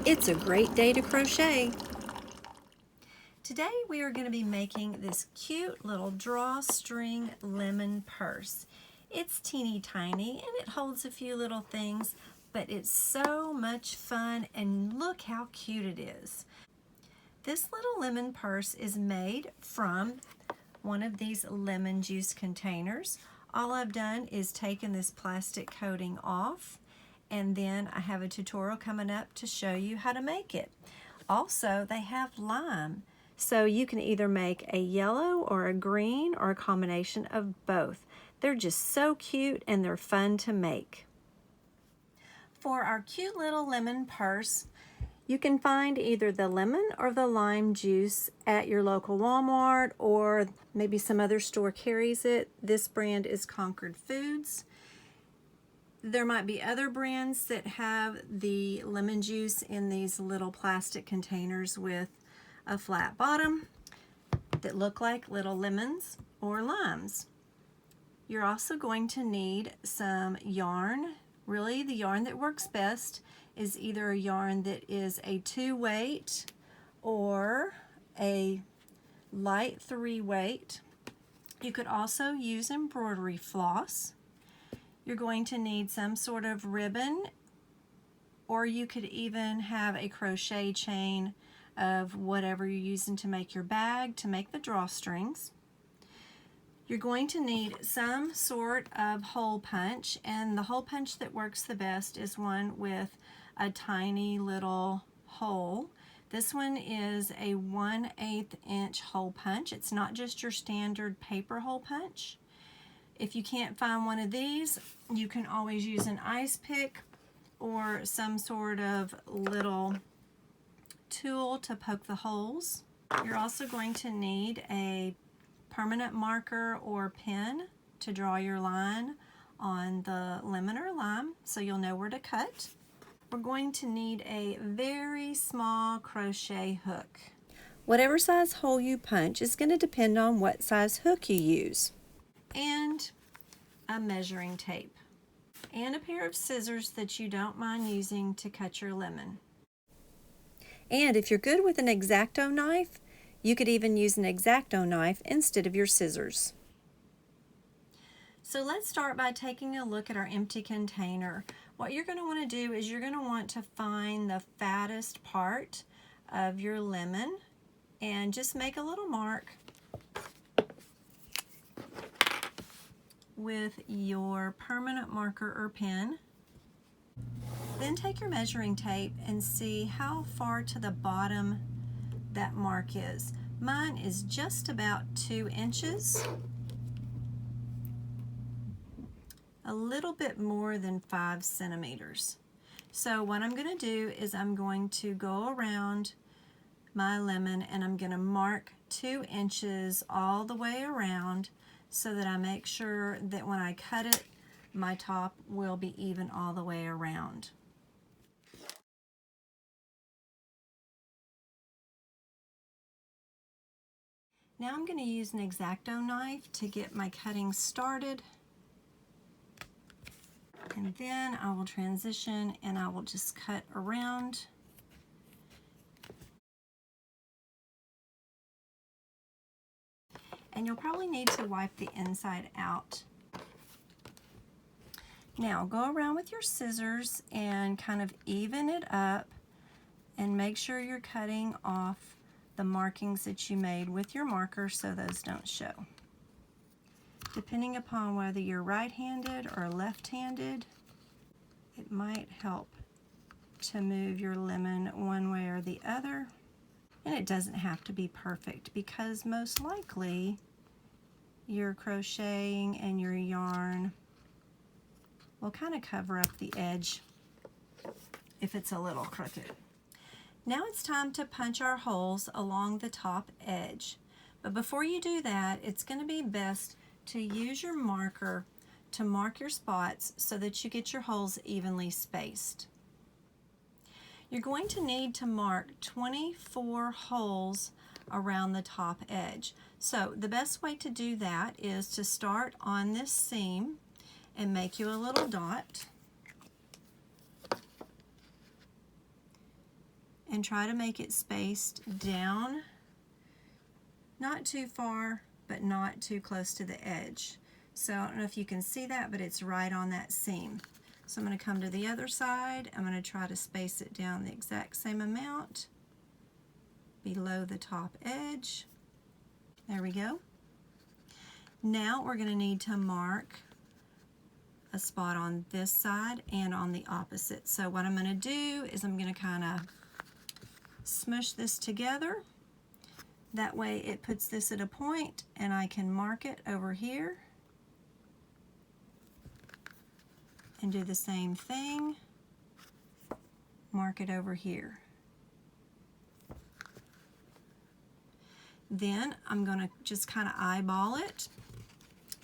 It's a great day to crochet. Today we are going to be making this cute little drawstring lemon purse. It's teeny tiny and it holds a few little things, but it's so much fun, and look how cute it is. This little lemon purse is made from one of these lemon juice containers. All I've done is taken this plastic coating off, and then I have a tutorial coming up to show you how to make it. Also, they have lime, so you can either make a yellow or a green or a combination of both. They're just so cute and they're fun to make. For our cute little lemon purse, you can find either the lemon or the lime juice at your local Walmart, or maybe some other store carries it. This brand is Concord Foods. There might be other brands that have the lemon juice in these little plastic containers with a flat bottom that look like little lemons or limes. You're also going to need some yarn. Really, the yarn that works best is either a yarn that is a 2-weight or a light 3-weight. You could also use embroidery floss. You're going to need some sort of ribbon, or you could even have a crochet chain of whatever you're using to make your bag, to make the drawstrings. You're going to need some sort of hole punch, and the hole punch that works the best is one with a tiny little hole. This one is a 1/8 inch hole punch. It's not just your standard paper hole punch. If you can't find one of these, you can always use an ice pick or some sort of little tool to poke the holes. You're also going to need a permanent marker or pen to draw your line on the lemon or lime so you'll know where to cut. We're going to need a very small crochet hook. Whatever size hole you punch is going to depend on what size hook you use. And a measuring tape. And a pair of scissors that you don't mind using to cut your lemon. And if you're good with an X-Acto knife, you could even use an X-Acto knife instead of your scissors. So let's start by taking a look at our empty container. What you're going to want to do is you're going to want to find the fattest part of your lemon and just make a little mark with your permanent marker or pen. Then take your measuring tape and see how far to the bottom that mark is. Mine is just about 2 inches, a little bit more than 5 centimeters. So what I'm going to do is I'm going to go around my lemon and I'm going to mark 2 inches all the way around so that I make sure that when I cut it, my top will be even all the way around. Now I'm going to use an X-Acto knife to get my cutting started. And then I will transition and I will just cut around. And you'll probably need to wipe the inside out. Now go around with your scissors and kind of even it up and make sure you're cutting off the markings that you made with your marker so those don't show. Depending upon whether you're right-handed or left-handed, it might help to move your lemon one way or the other. And it doesn't have to be perfect because most likely your crocheting and your yarn will kind of cover up the edge if it's a little crooked. Now it's time to punch our holes along the top edge. But before you do that, it's going to be best to use your marker to mark your spots so that you get your holes evenly spaced. You're going to need to mark 24 holes around the top edge. So the best way to do that is to start on this seam and make you a little dot. and try to make it spaced down, not too far, but not too close to the edge. So I don't know if you can see that, but it's right on that seam. So I'm going to come to the other side. I'm going to try to space it down the exact same amount below the top edge. There we go. Now we're going to need to mark a spot on this side and on the opposite. So what I'm going to do is I'm going to kind of smush this together. That way it puts this at a point and I can mark it over here and do the same thing. Mark it over here. Then I'm going to just kind of eyeball it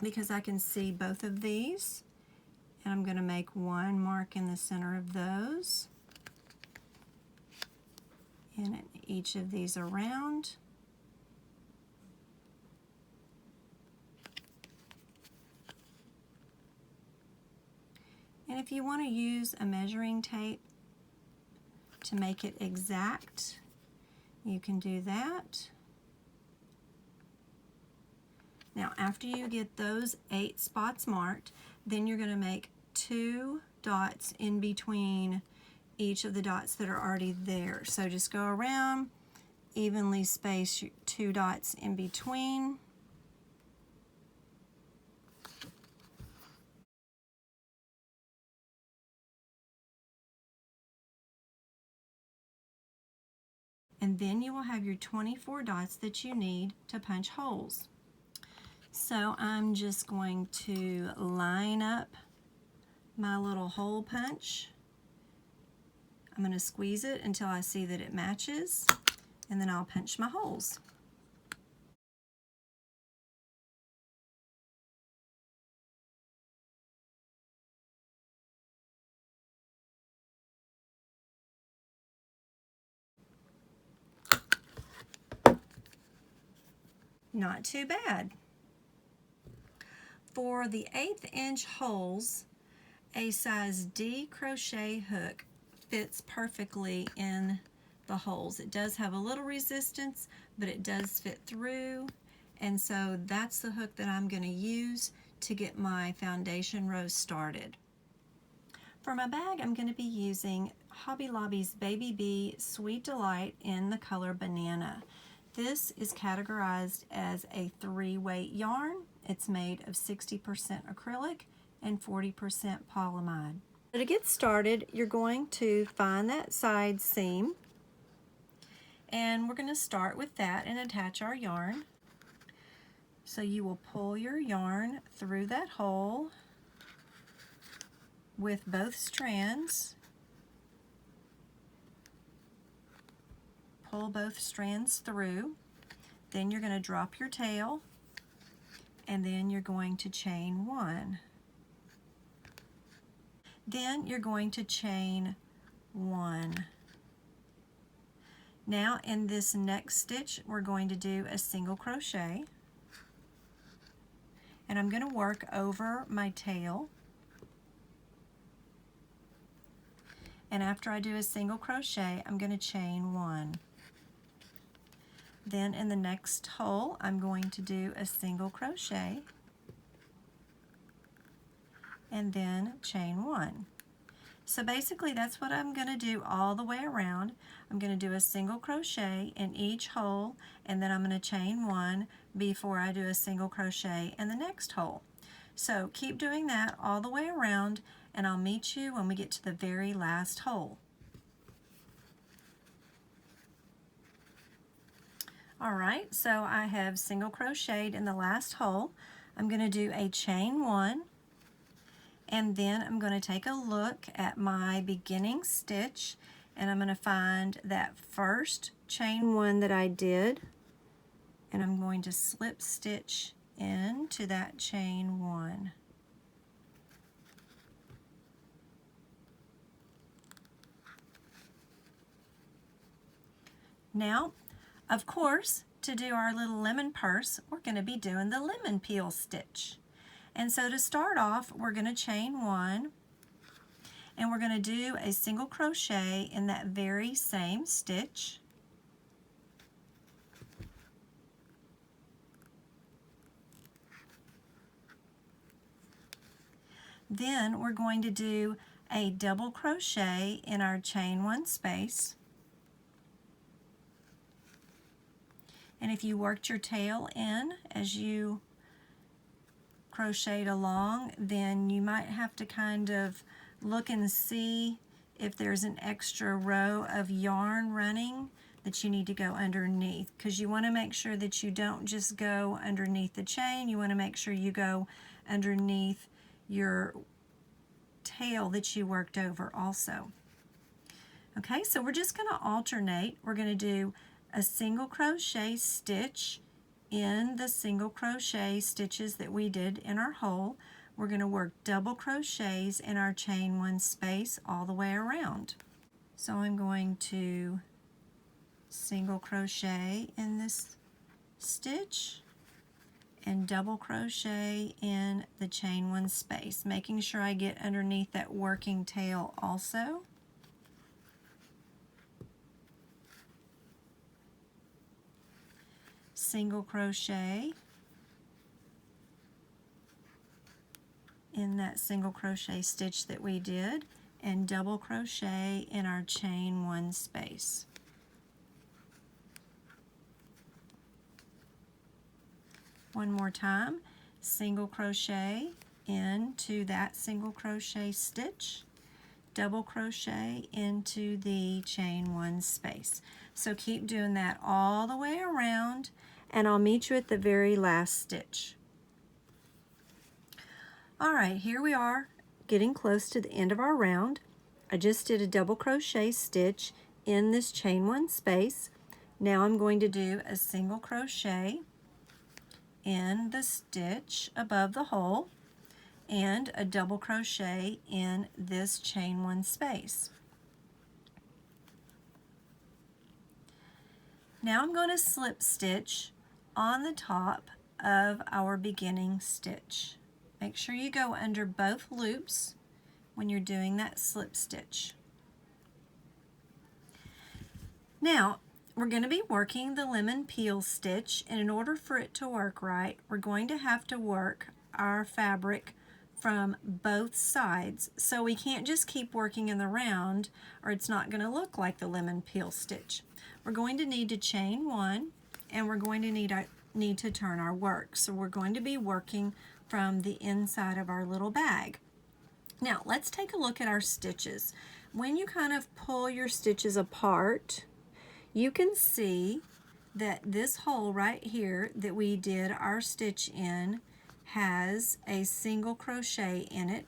because I can see both of these. And I'm going to make one mark in the center of those. And in each of these around. And if you want to use a measuring tape to make it exact, you can do that. Now, after you get those 8 spots marked, then you're going to make 2 dots in between each of the dots that are already there. So just go around, evenly space 2 dots in between. And then you will have your 24 dots that you need to punch holes. So I'm just going to line up my little hole punch. I'm going to squeeze it until I see that it matches, and then I'll punch my holes. Not too bad. For the 1/8 inch holes, a size D crochet hook fits perfectly in the holes. It does have a little resistance, but it does fit through, and so that's the hook that I'm going to use to get my foundation row started. For my bag, I'm going to be using Hobby Lobby's Baby Bee Sweet Delight in the color Banana. This is categorized as a 3-weight yarn. It's made of 60% acrylic and 40% polyamide. So to get started, you're going to find that side seam, and we're going to start with that and attach our yarn. So you will pull your yarn through that hole with both strands. Pull both strands through. Then you're going to drop your tail, and then you're going to chain 1. Then you're going to chain 1. Now in this next stitch, we're going to do a single crochet, and I'm going to work over my tail. And after I do a single crochet, I'm going to chain 1. Then in the next hole, I'm going to do a single crochet and then chain 1. So basically that's what I'm going to do all the way around. I'm going to do a single crochet in each hole, and then I'm going to chain 1 before I do a single crochet in the next hole. So keep doing that all the way around, and I'll meet you when we get to the very last hole. Alright, so I have single crocheted in the last hole. I'm going to do a chain 1, and then I'm going to take a look at my beginning stitch, and I'm going to find that first chain 1 that I did, and I'm going to slip stitch into that chain 1. Now, of course, to do our little lemon purse, we're going to be doing the lemon peel stitch. And so to start off, we're going to chain 1, and we're going to do a single crochet in that very same stitch. Then we're going to do a double crochet in our chain one space. And if you worked your tail in as you crocheted along, then you might have to kind of look and see if there's an extra row of yarn running that you need to go underneath, because you want to make sure that you don't just go underneath the chain. You want to make sure you go underneath your tail that you worked over also. Okay, so we're just going to alternate. We're going to do a single crochet stitch in the single crochet stitches that we did in our hole. We're going to work double crochets in our chain one space all the way around. So I'm going to single crochet in this stitch and double crochet in the chain one space, making sure I get underneath that working tail also. Single crochet in that single crochet stitch that we did, and double crochet in our chain one space. One more time, single crochet into that single crochet stitch, double crochet into the chain one space. So keep doing that all the way around, and I'll meet you at the very last stitch. All right, here we are getting close to the end of our round. I just did a double crochet stitch in this chain one space. Now I'm going to do a single crochet in the stitch above the hole and a double crochet in this chain one space. Now I'm going to slip stitch on the top of our beginning stitch. Make sure you go under both loops when you're doing that slip stitch. Now we're going to be working the lemon peel stitch, and in order for it to work right, we're going to have to work our fabric from both sides. So we can't just keep working in the round, or it's not going to look like the lemon peel stitch. We're going to need to chain one, and we're going to need to turn our work. So we're going to be working from the inside of our little bag. Now let's take a look at our stitches. When you kind of pull your stitches apart, you can see that this hole right here that we did our stitch in has a single crochet in it,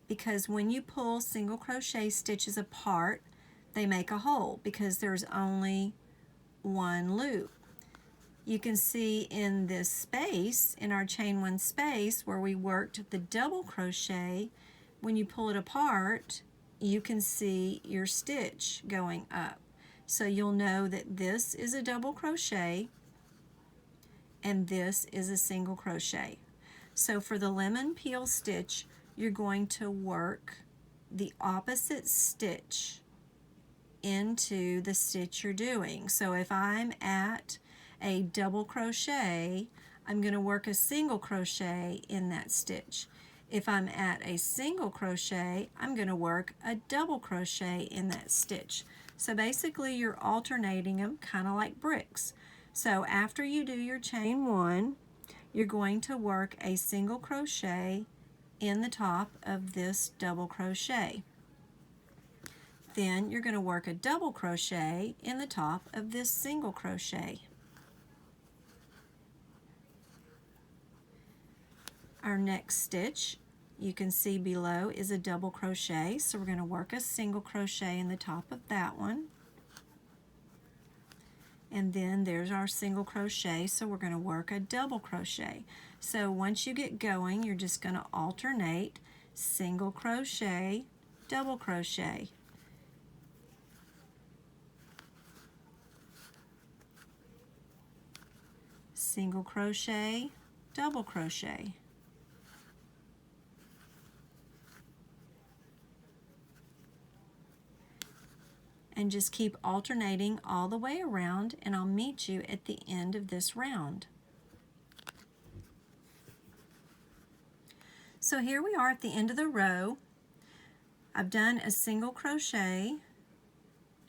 because when you pull single crochet stitches apart, they make a hole because there's only one loop. You can see in this space, in our chain one space where we worked the double crochet, when you pull it apart, you can see your stitch going up. So you'll know that this is a double crochet and this is a single crochet. So for the lemon peel stitch, you're going to work the opposite stitch into the stitch you're doing. So if I'm at a double crochet, I'm going to work a single crochet in that stitch. If I'm at a single crochet, I'm going to work a double crochet in that stitch. So basically you're alternating them kind of like bricks. So after you do your chain one, you're going to work a single crochet in the top of this double crochet. Then you're going to work a double crochet in the top of this single crochet. Our next stitch, you can see below, is a double crochet, so we're going to work a single crochet in the top of that one. And then there's our single crochet, so we're going to work a double crochet. So once you get going, you're just going to alternate single crochet, double crochet. Single crochet, double crochet. and just keep alternating all the way around, and I'll meet you at the end of this round. So here we are at the end of the row. I've done a single crochet,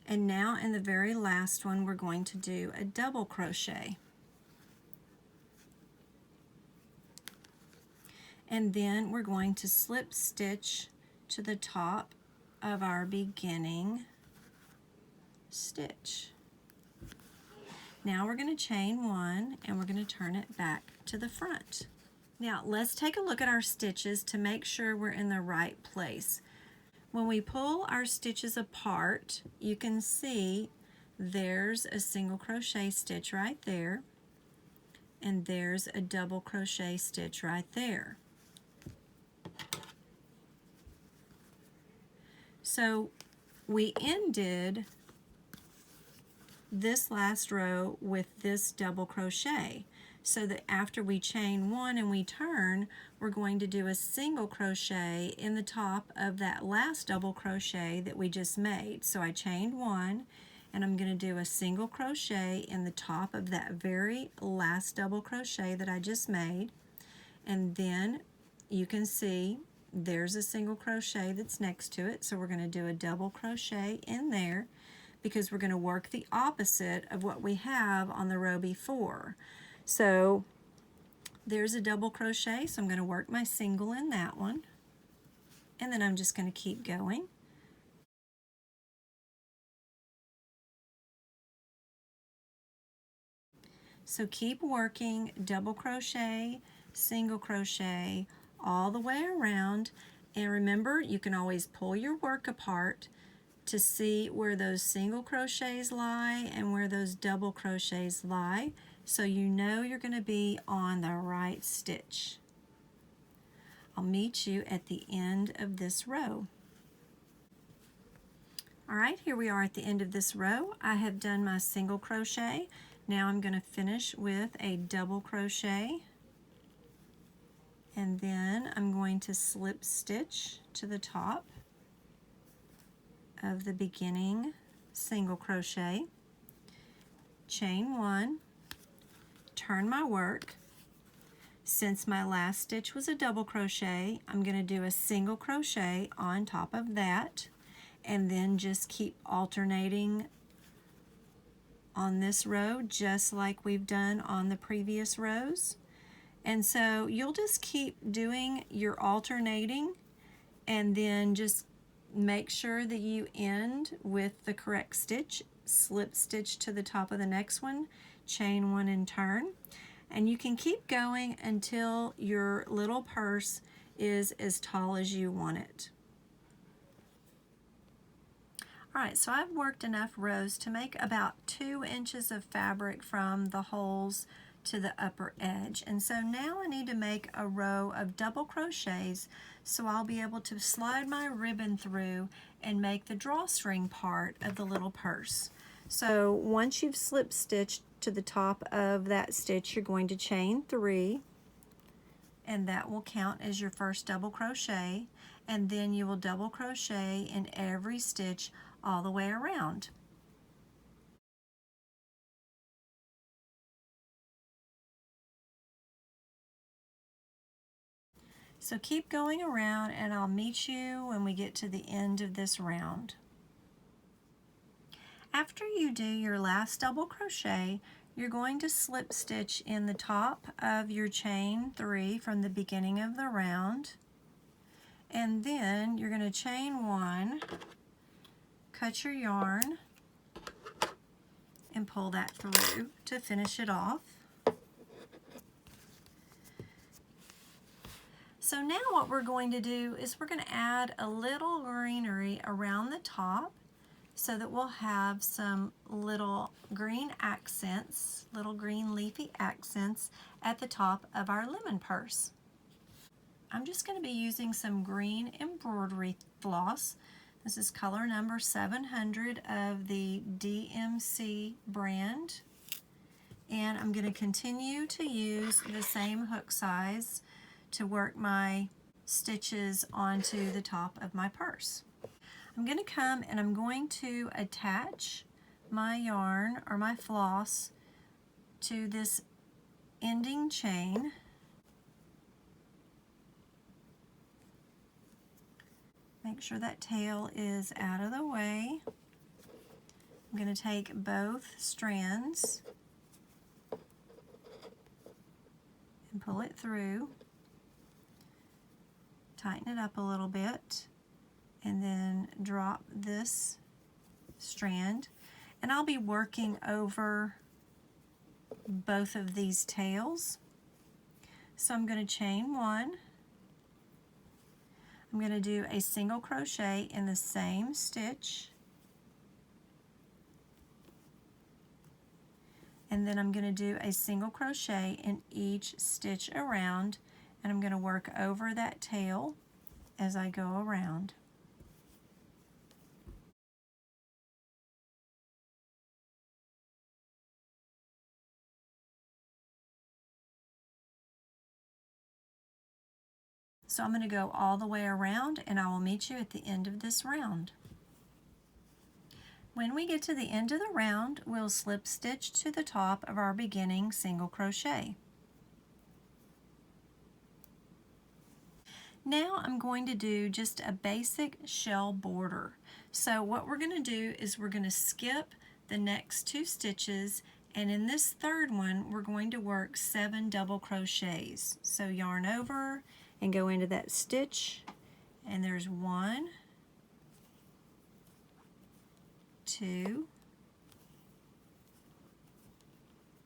and now in the very last one we're going to do a double crochet. And then we're going to slip stitch to the top of our beginning stitch. Now we're going to chain one and we're going to turn it back to the front. Now let's take a look at our stitches to make sure we're in the right place. When we pull our stitches apart, you can see there's a single crochet stitch right there, and there's a double crochet stitch right there. So we ended this last row with this double crochet, so that after we chain one and we turn, we're going to do a single crochet in the top of that last double crochet that we just made. So I chained one, and I'm going to do a single crochet in the top of that very last double crochet that I just made, and then you can see there's a single crochet that's next to it, so we're going to do a double crochet in there, because we're going to work the opposite of what we have on the row before. So there's a double crochet, so I'm going to work my single in that one, and then I'm just going to keep going. So keep working double crochet, single crochet all the way around, and remember, you can always pull your work apart to see where those single crochets lie and where those double crochets lie, so you know you're going to be on the right stitch. I'll meet you at the end of this row. Alright, here we are at the end of this row. I have done my single crochet. Now I'm going to finish with a double crochet, and then I'm going to slip stitch to the top of the beginning single crochet, chain one, turn my work. Since my last stitch was a double crochet, I'm going to do a single crochet on top of that, and then just keep alternating on this row just like we've done on the previous rows. And so you'll just keep doing your alternating, and then just make sure that you end with the correct stitch, slip stitch to the top of the next one, chain one and turn, and you can keep going until your little purse is as tall as you want it. Alright, so I've worked enough rows to make about 2 inches of fabric from the holes to the upper edge, and so now I need to make a row of double crochets so I'll be able to slide my ribbon through and make the drawstring part of the little purse. So once you've slip stitched to the top of that stitch, you're going to chain 3, and that will count as your first double crochet, and then you will double crochet in every stitch all the way around. So keep going around, and I'll meet you when we get to the end of this round. After you do your last double crochet, you're going to slip stitch in the top of your chain 3 from the beginning of the round, and then you're going to chain 1, cut your yarn, and pull that through to finish it off. So now what we're going to do is we're going to add a little greenery around the top so that we'll have some little green accents, little green leafy accents at the top of our lemon purse. I'm just going to be using some green embroidery floss. This is color number 700 of the DMC brand, and I'm going to continue to use the same hook size to work my stitches onto the top of my purse. I'm going to come and I'm going to attach my yarn or my floss to this ending chain. Make sure that tail is out of the way. I'm going to take both strands and pull it through, tighten it up a little bit, and then drop this strand. And I'll be working over both of these tails. So I'm going to chain one. I'm going to do a single crochet in the same stitch, and then I'm going to do a single crochet in each stitch around, and I'm going to work over that tail as I go around. So I'm going to go all the way around, and I will meet you at the end of this round. When we get to the end of the round, we'll slip stitch to the top of our beginning single crochet. Now I'm going to do just a basic shell border. So what we're going to do is we're going to skip the next 2 stitches, and in this third one we're going to work 7 double crochets. So yarn over and go into that stitch, and there's 1, 2,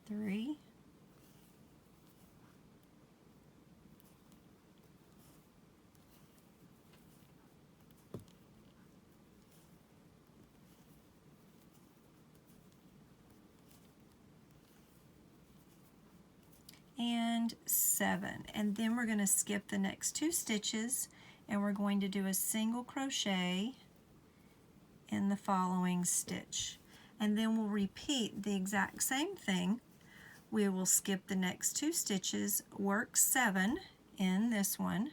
3, 7, and then we're going to skip the next 2 stitches, and we're going to do a single crochet in the following stitch, and then we'll repeat the exact same thing. We will skip the next 2 stitches, work 7 in this one,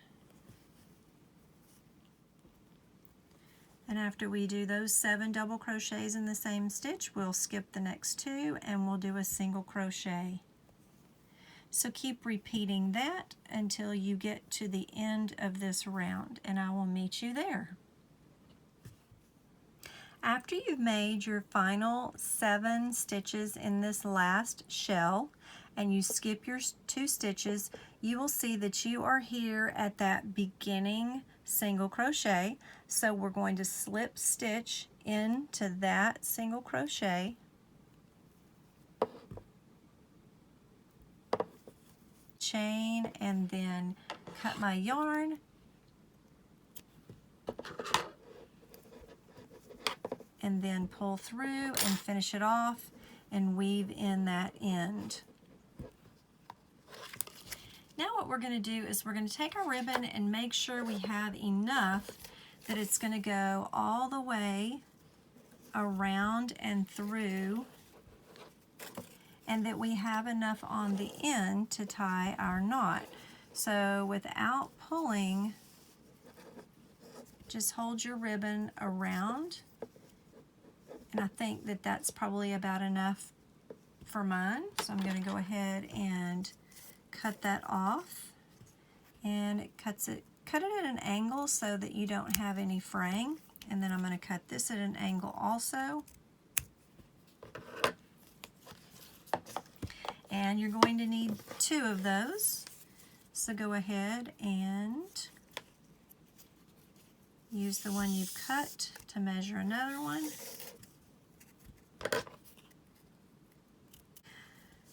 and after we do those 7 double crochets in the same stitch, we'll skip the next 2 and we'll do a single crochet. So keep repeating that until you get to the end of this round, and I will meet you there. After you've made your final 7 stitches in this last shell and you skip your 2 stitches, you will see that you are here at that beginning single crochet. So we're going to slip stitch into that single crochet, chain, and then cut my yarn, and then pull through and finish it off and weave in that end. Now what we're going to do is we're going to take our ribbon and make sure we have enough that it's going to go all the way around and through, and that we have enough on the end to tie our knot. So without pulling, just hold your ribbon around, and I think that that's probably about enough for mine. So I'm going to go ahead and cut that off, and cut it at an angle so that you don't have any fraying, and then I'm going to cut this at an angle also. And you're going to need 2 of those. So go ahead and use the one you've cut to measure another one.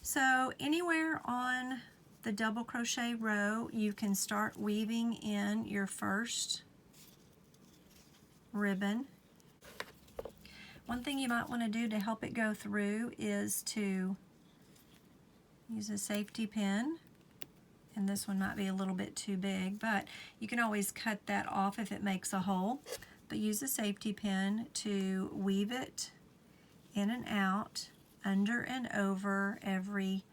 So anywhere on the double crochet row, you can start weaving in your first ribbon. One thing you might want to do to help it go through is to use a safety pin, and this one might be a little bit too big, but you can always cut that off if it makes a hole. But use a safety pin to weave it in and out, under and over every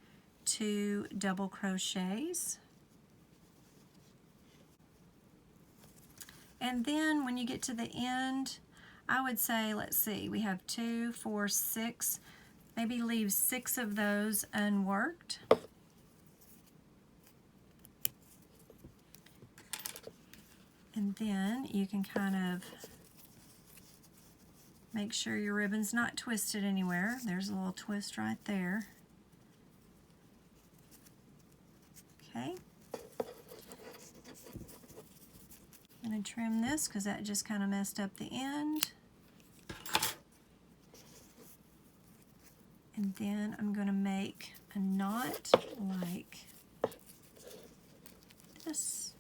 2 double crochets. And then when you get to the end I would say, let's see, we have 2, 4, 6, maybe leave 6 of those unworked. And then you can kind of make sure your ribbon's not twisted anywhere. There's a little twist right there. Okay. I'm going to trim this because that just kind of messed up the end. And then I'm going to make a knot like this.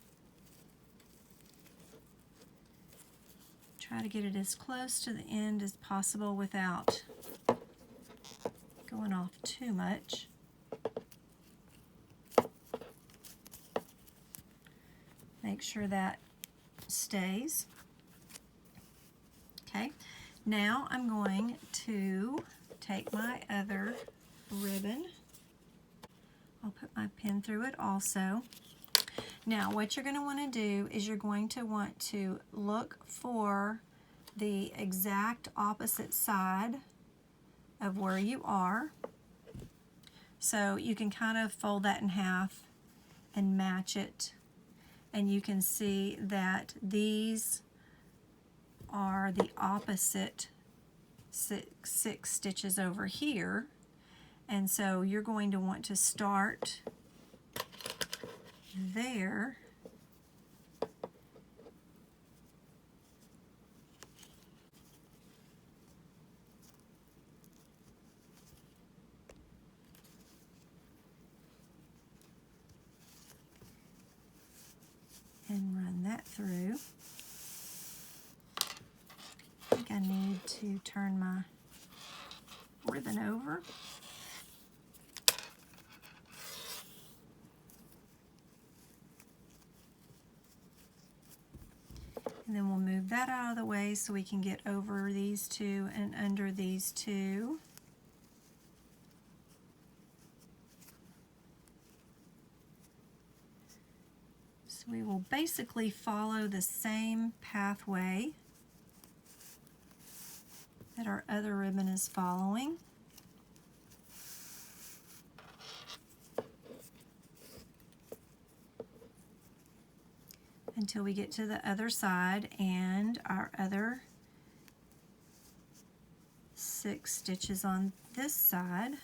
Try to get it as close to the end as possible without going off too much. Make sure that stays. Okay, now I'm going to take my other ribbon. I'll put my pin through it also. Now what you're going to want to do is you're going to want to look for the exact opposite side of where you are. So you can kind of fold that in half and match it, and you can see that these are the opposite six stitches over here, and so you're going to want to start there and run that through. I think I need to turn my ribbon over. And then we'll move that out of the way so we can get over these two and under these two. So we will basically follow the same pathway that our other ribbon is following. Until we get to the other side and our other 6 stitches on this side.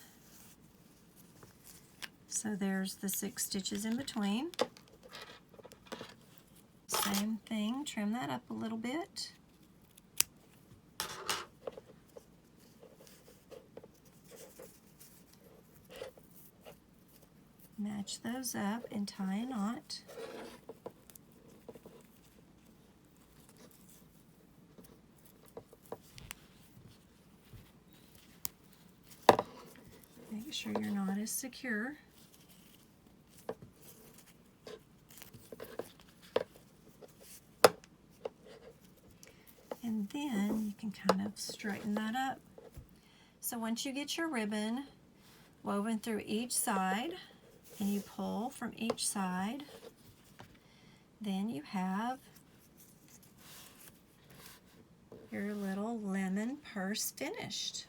So there's the 6 stitches in between. Same thing, trim that up a little bit. Match those up and tie a knot. Make sure your knot is secure. And then you can kind of straighten that up. So once you get your ribbon woven through each side and you pull from each side, then you have your little lemon purse finished.